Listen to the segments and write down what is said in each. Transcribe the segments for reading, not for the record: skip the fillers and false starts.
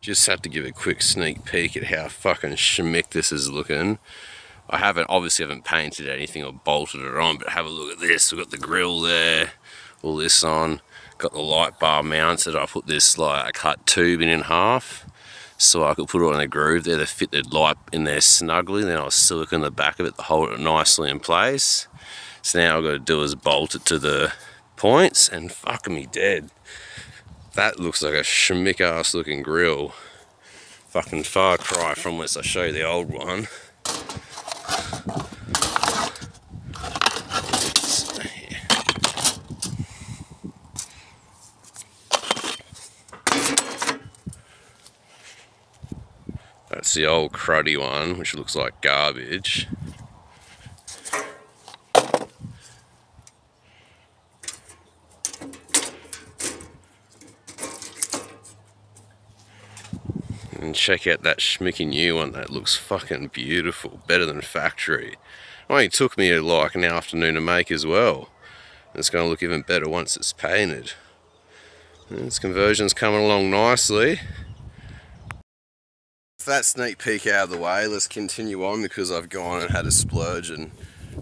Just had to give a quick sneak peek at how fucking schmick this is looking. I obviously haven't painted anything or bolted it on, but have a look at this. We've got the grill there, all this on. Got the light bar mounted. I put this, I cut tubing in half so I could put it on a groove there to fit the light in there snugly. Then I'll silicone the back of it to hold it nicely in place. So now all I've got to do is bolt it to the points and fuck me dead. That looks like a schmick ass looking grill. Fucking far cry from where I show you the old one. That's the old cruddy one, which looks like garbage. And check out that schmicky new one. That looks fucking beautiful, better than factory. It only took me like an afternoon to make as well. And it's going to look even better once it's painted. And this conversion's coming along nicely. With that sneak peek out of the way, let's continue on because I've gone and had a splurge and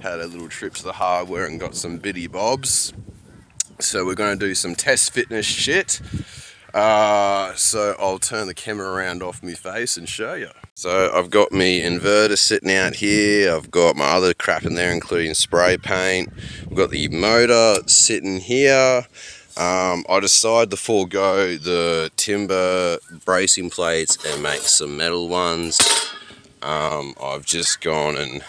had a little trip to the hardware and got some bitty bobs. So we're going to do some test fitness shit. So I'll turn the camera around off my face and show you. So I've got my inverter sitting out here. I've got my other crap in there, including spray paint. I've got the motor sitting here. I decided to forego the timber bracing plates and make some metal ones. I've just gone and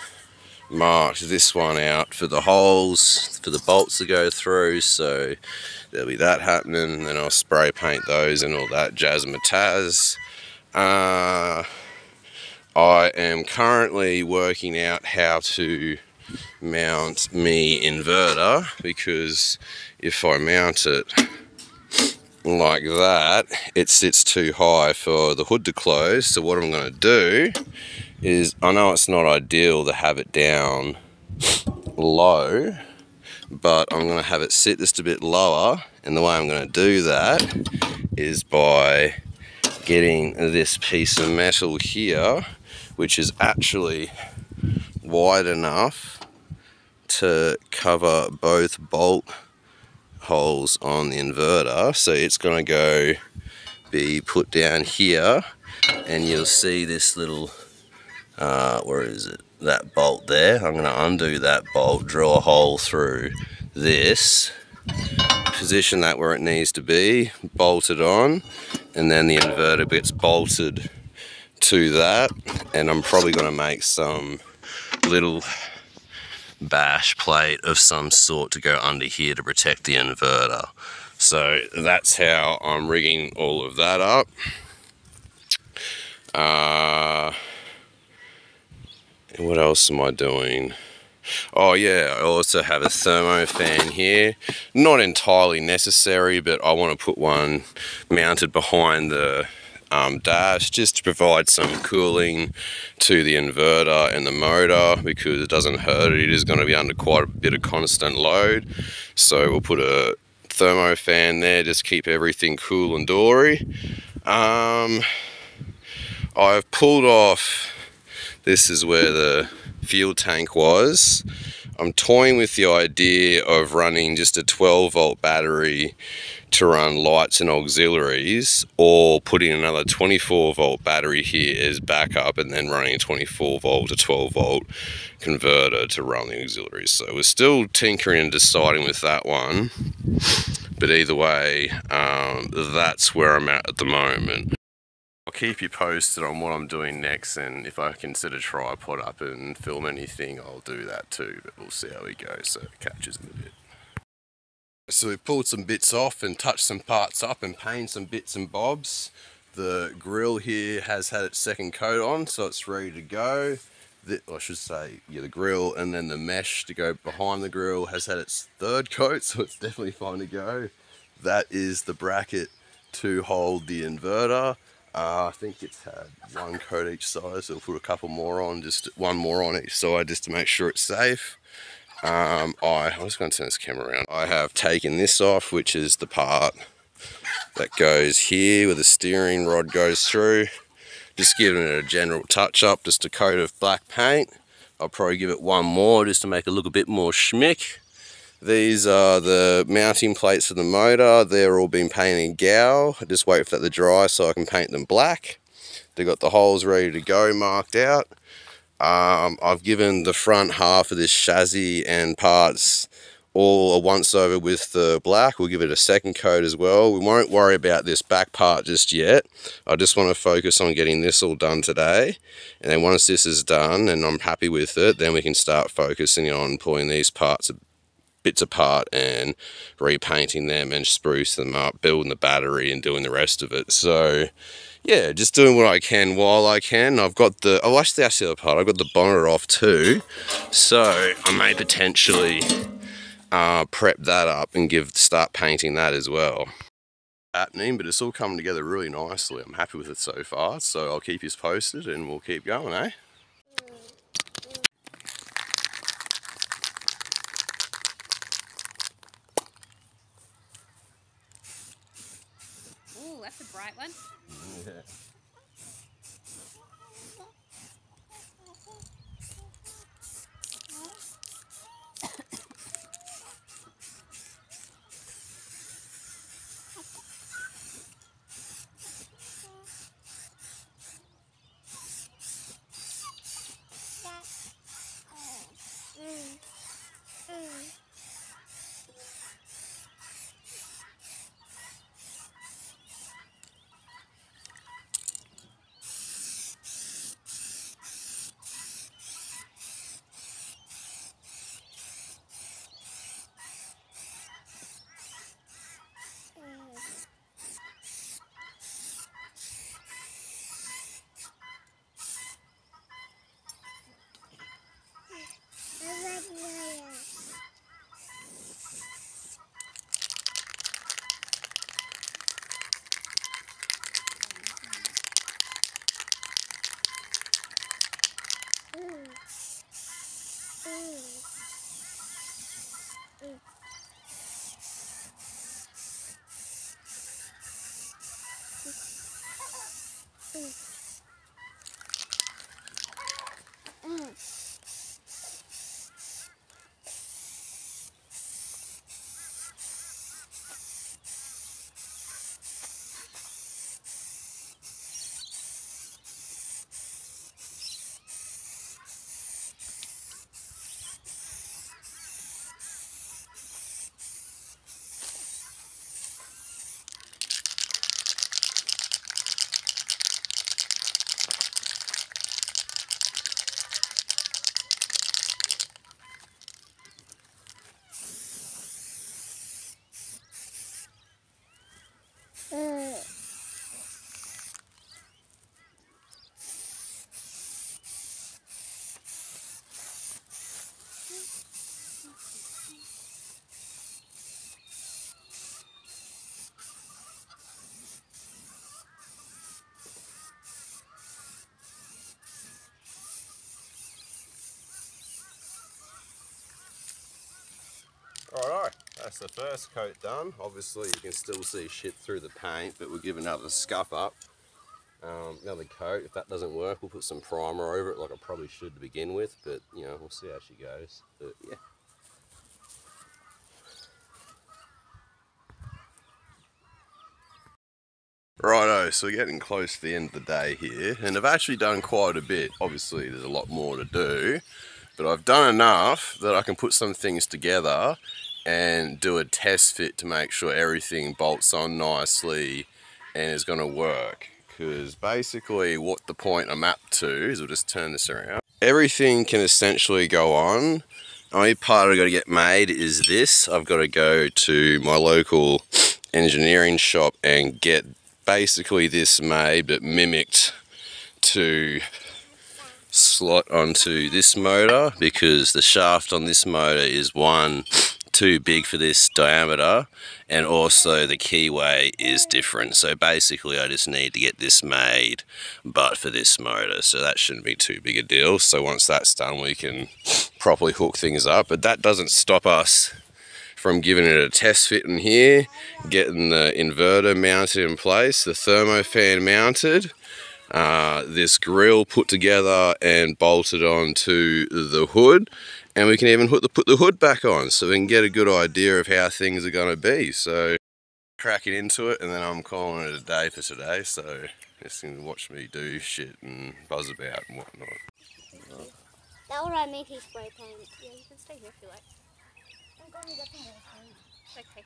marked this one out for the holes, for the bolts to go through, so there'll be that happening, and then I'll spray paint those and all that jazz and mataz. I am currently working out how to mount me inverter, because if I mount it like that, it sits too high for the hood to close. So what I'm going to do is, I know it's not ideal to have it down low, but I'm going to have it sit just a bit lower, and the way I'm going to do that is by getting this piece of metal here, which is actually wide enough to cover both bolt holes on the inverter. So it's going to be put down here, and you'll see this little where is it, that bolt there. I'm going to undo that bolt, drill a hole through this, position that where it needs to be, bolt it on, and then the inverter gets bolted to that. And I'm probably going to make some little bash plate of some sort to go under here to protect the inverter. So that's how I'm rigging all of that up. What else am I doing? Oh yeah, I also have a thermo fan here. Not entirely necessary, but I want to put one mounted behind the dash just to provide some cooling to the inverter and the motor, because it doesn't hurt it. It is going to be under quite a bit of constant load. So we'll put a thermo fan there, just keep everything cool and dory. I've pulled off, this is where the fuel tank was. I'm toying with the idea of running just a 12 volt battery to run lights and auxiliaries, or putting another 24 volt battery here as backup and then running a 24 volt to 12 volt converter to run the auxiliaries. So we're still tinkering and deciding with that one, but either way, that's where I'm at the moment. I'll keep you posted on what I'm doing next, and if I can set a tripod up and film anything, I'll do that too, but we'll see how we go, so it catches in a bit. So we pulled some bits off and touched some parts up and painted some bits and bobs. The grill here has had its second coat on, so it's ready to go. I should say, yeah, the grill, and then the mesh to go behind the grill has had its third coat, so it's definitely fine to go. That is the bracket to hold the inverter. I think it's had one coat each side, so we'll put a couple more on, just one more on each side just to make sure it's safe. I'm just going to turn this camera around. I have taken this off, which is the part that goes here where the steering rod goes through. Just giving it a general touch up, just a coat of black paint. I'll probably give it one more just to make it look a bit more schmick. These are the mounting plates for the motor. They're all been painted in Gow. I just wait for that to dry so I can paint them black. They've got the holes ready to go, marked out. I've given the front half of this chassis and parts all a once over with the black. We'll give it a second coat as well. We won't worry about this back part just yet. I just want to focus on getting this all done today, and then once this is done and I'm happy with it, then we can start focusing on pulling these bits apart and repainting them and spruce them up, building the battery and doing the rest of it. So yeah, just doing what I can while I can. I've got the, oh actually that's the other part, I've got the bonnet off too, so I may potentially prep that up and start painting that as well. Happening, but it's all coming together really nicely. I'm happy with it so far, so I'll keep you posted and we'll keep going, eh? Oh, that's a bright one. Yeah. Alright, that's the first coat done. Obviously you can still see shit through the paint, but we'll give another scuff up. Another coat. If that doesn't work, we'll put some primer over it like I probably should to begin with, but you know, we'll see how she goes. But yeah. Righto, so we're getting close to the end of the day here, and I've actually done quite a bit. Obviously there's a lot more to do, but I've done enough that I can put some things together and do a test fit to make sure everything bolts on nicely and is going to work. Because basically what the point I'm up to is, we'll just turn this around. Everything can essentially go on. The only part I've got to get made is this. I've got to go to my local engineering shop and get basically this made but mimicked to slot onto this motor, because the shaft on this motor is too big for this diameter, and also the keyway is different. So basically I just need to get this made but for this motor, so that shouldn't be too big a deal. So once that's done we can properly hook things up, but that doesn't stop us from giving it a test fit in here, getting the inverter mounted in place, the thermo fan mounted, this grill put together and bolted onto the hood, and we can even put the hood back on so we can get a good idea of how things are going to be. So cracking into it, and then I'm calling it a day for today, so just gonna watch me do shit and buzz about and whatnot. That would I make a spray paint. Yeah, you can stay here if you like. I'm going to get some more paint. Okay.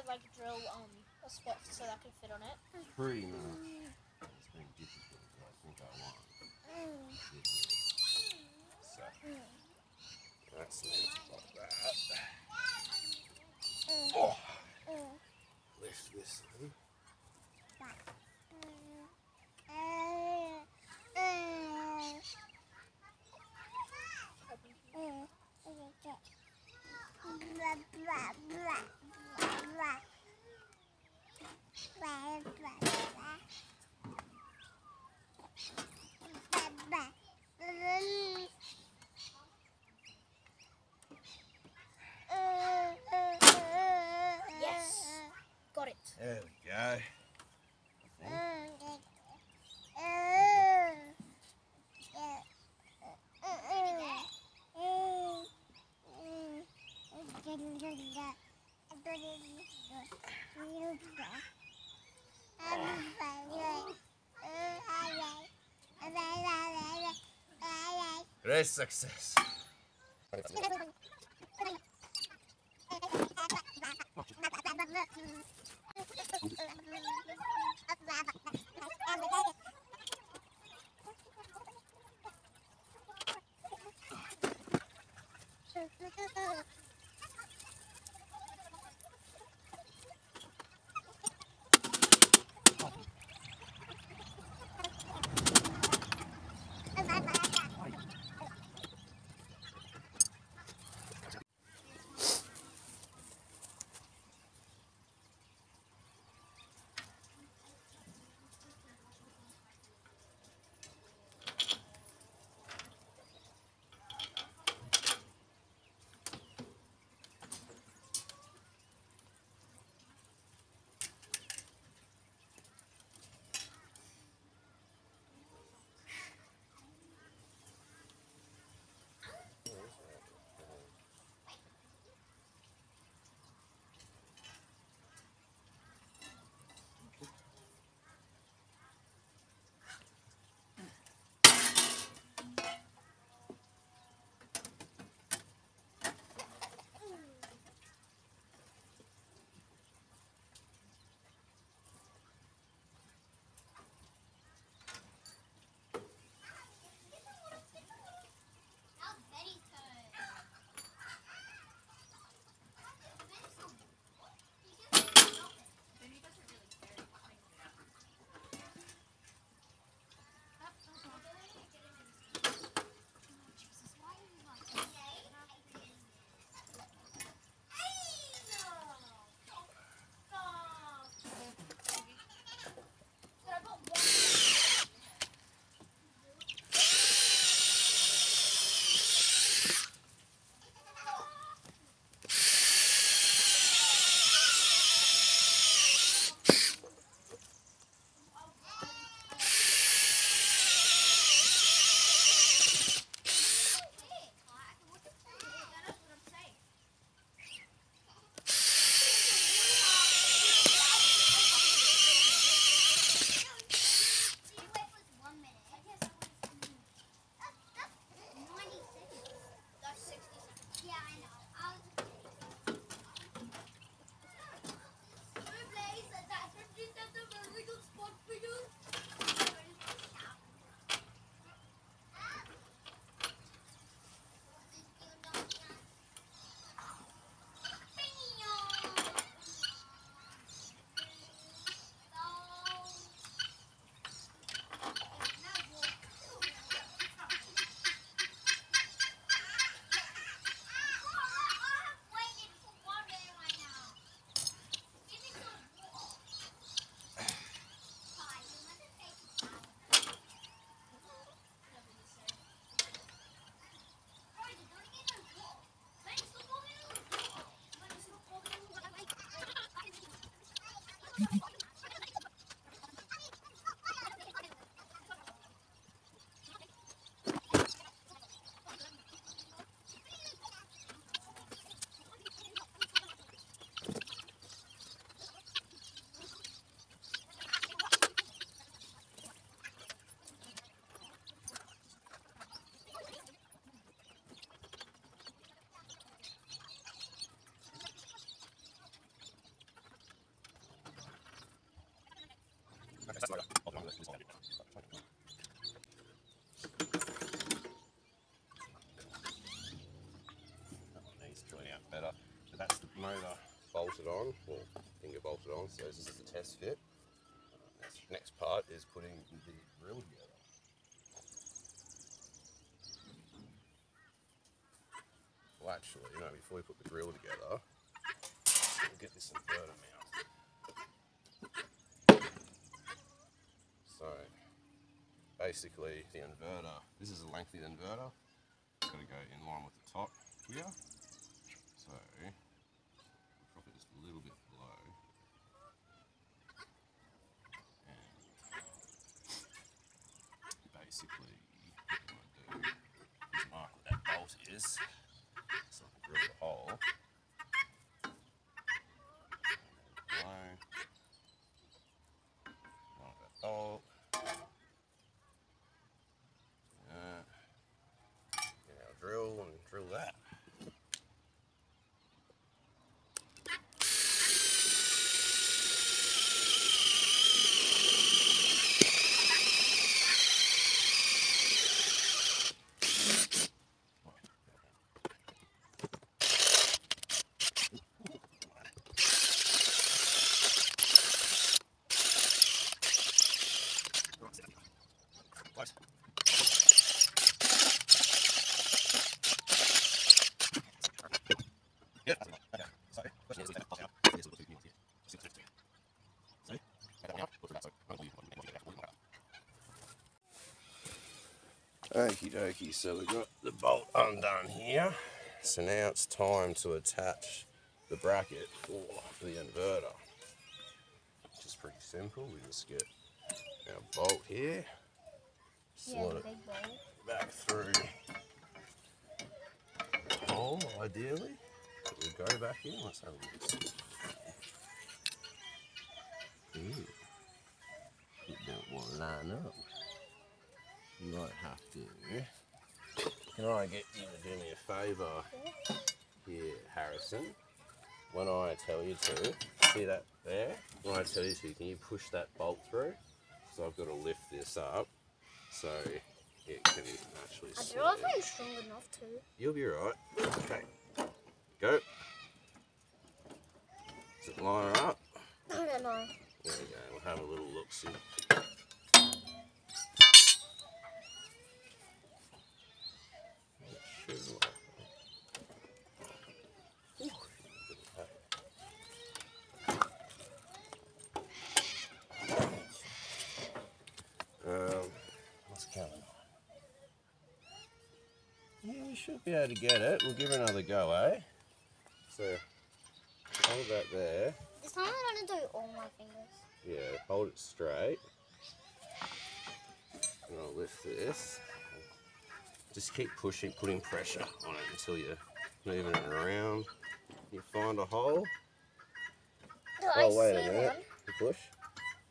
Like drill a spot so that I can fit on it? Pretty much. It's been difficult, but I think I won. So, that's nice like that. Oh. Lift this thing. Yes, got it. There we go. Great success. Needs drilling out better. So that's the motor bolted on, or finger bolted on. So this is the test fit. Next part is putting the grill together. Well, actually, before we put the grill together, we'll get this inverter mounted. So basically, the inverter. This is a lengthy inverter. It's got to go in line with the top here. So we'll drop it just a little bit below. And basically, what I'm going to do is mark what that bolt is, so I can drill the hole. drill that. Okie dokie, so we've got the bolt undone here. So now it's time to attach the bracket for the inverter, which is pretty simple. We just get our bolt here, slot it back through the hole, ideally. It will go back in. Let's have a look. It don't want to line up. You might have to. Can I get you to do me a favour here, Harrison? When I tell you to, see that there? When I tell you to, can you push that bolt through? So I've got to lift this up so it can actually slide. I don't know if I'm strong enough to. You'll be right. Okay. Go. Does it line up? I don't know. There we go. We'll have a little look-see. What's going on? Yeah, we should be able to get it. We'll give it another go, eh? So, hold that there. This time I'm going to do all my fingers. Yeah, hold it straight. And I'll lift this. Just keep pushing, putting pressure on it until you're moving it around. You find a hole. Oh, wait a minute. You push.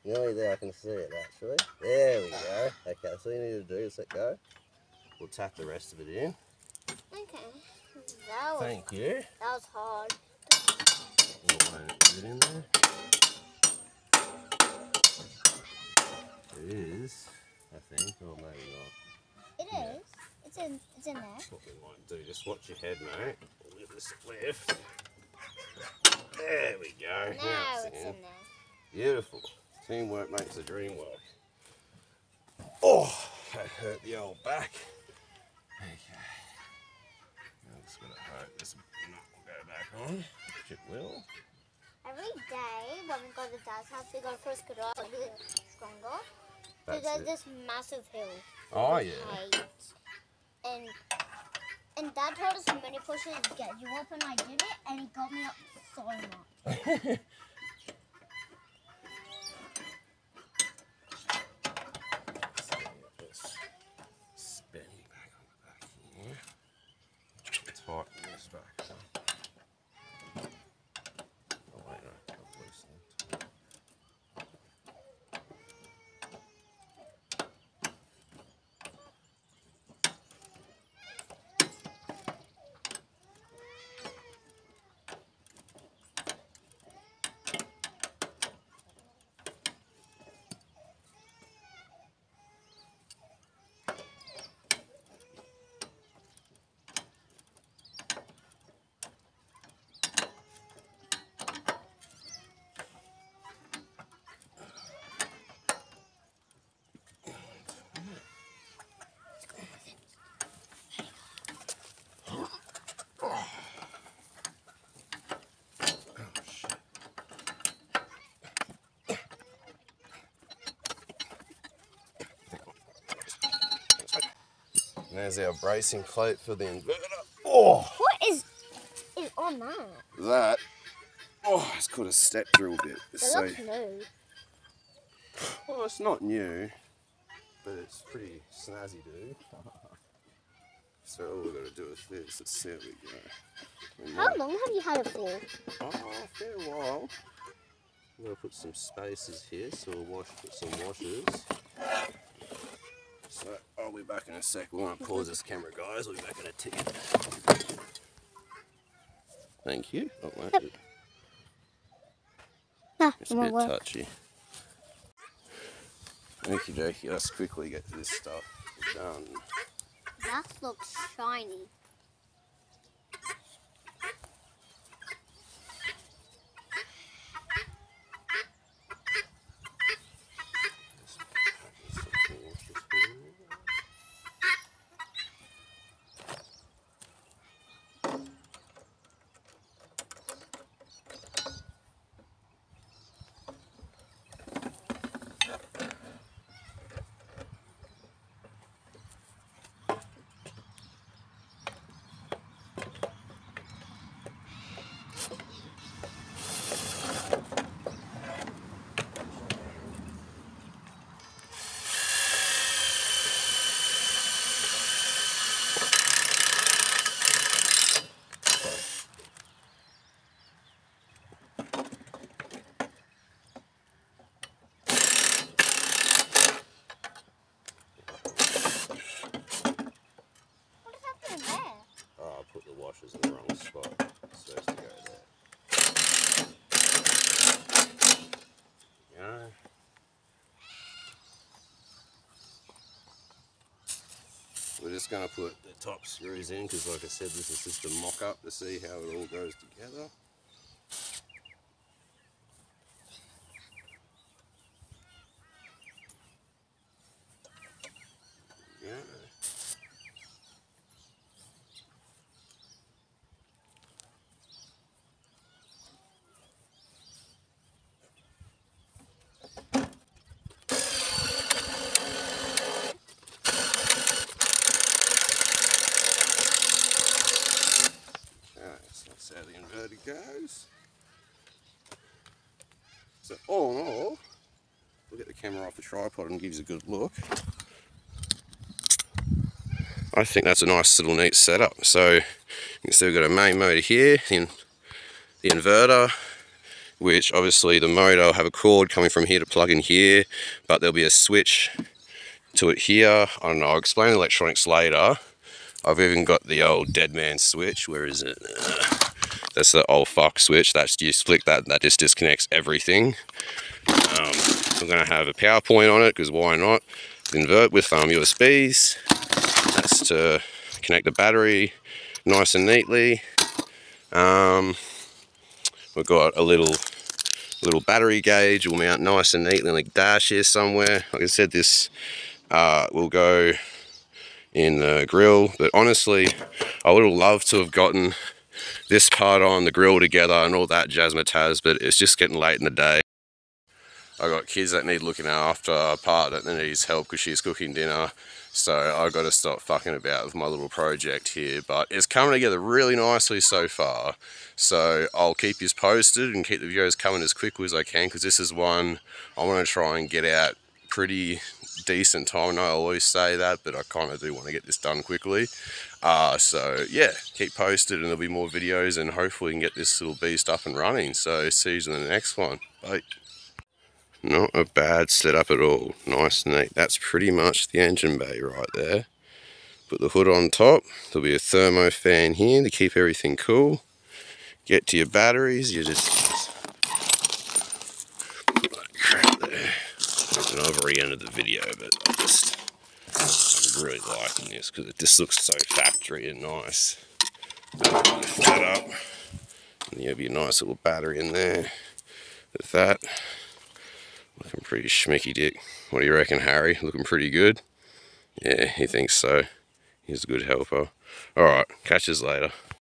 Nearly there, I can see it actually. There we go. Okay, so all you need to do is let go. We'll tap the rest of it in. Okay. That was, Thank you. That was hard. Is it in there? It is, I think, or maybe not. It is. It's in there. That's what we might do. Just watch your head, mate. We'll give this a lift. There we go. Now it's in there. Beautiful. Teamwork makes the dream work. Oh, that hurt the old back. Okay. Now just gotta hope this nut will go back on, which it will. Every day when we go to Dad's house, we go first get up a bit stronger. So That's there's it. this massive hill. Oh, we yeah. hate. And Dad told us many pushes get you up, and I did it, and he got me up so much. Spinning back on the back here. Tighten this back up. Oh wait, no, I've loosened it. And there's our bracing plate for the inverter. Oh! What is on that? That, it's called a step drill bit. It So, looks new. well, it's not new, but it's pretty snazzy, dude. So all we've got to do is this. Let's see how we go. How long have you had it for? Oh, a fair while. I'm going to put some spaces here, so we'll put some washers. So I'll be back in a sec. We're going to pause this camera, guys. We'll be back in a tick. Thank you. Oh, Yep. Nah, it's a bit touchy. Okie dokie, let's quickly get this stuff done. That looks shiny. Put the washers in the wrong spot. It's supposed to go there. Yeah. We're just going to put the top screws in because, like I said, this is just a mock-up to see how it all goes together. Yeah. So that's how the inverter goes. So all in all, we'll get the camera off the tripod and gives a good look. I think that's a nice little neat setup. So you can see we've got a main motor here, the inverter, which obviously the motor will have a cord coming from here to plug in here, but there'll be a switch to it here. I don't know, I'll explain the electronics later. I've even got the old dead man switch. Where is it? That's the old fuck switch. That's, you flick that, that just disconnects everything. I'm going to have a power point on it because why not? Invert with USBs. That's to connect the battery nice and neatly. We've got a little battery gauge. Will mount nice and neatly on the dash here somewhere. Like I said, this will go in the grill, but honestly, I would have loved to have gotten this part on the grill together and all that jazzmatazz, but it's just getting late in the day. I got kids that need looking after, a partner that needs help because she's cooking dinner, so I got to stop fucking about with my little project here. But it's coming together really nicely so far, so I'll keep you posted and keep the videos coming as quickly as I can, because this is one I want to try and get out pretty decent time. I know I always say that, but I kind of do want to get this done quickly. So yeah, keep posted and there'll be more videos, and hopefully we can get this little beast up and running. So see you in the next one. Bye. Not a bad setup at all. Nice and neat. That's pretty much the engine bay right there. Put the hood on top. There'll be a thermo fan here to keep everything cool. Get to your batteries. You just put that crap there. And I've already ended the video, but I'm really liking this because it just looks so factory and nice. Lift that up, and there'll be a nice little battery in there. With that, looking pretty schmicky dick. What do you reckon, Harry? Looking pretty good? Yeah, he thinks so. He's a good helper. Alright, catch us later.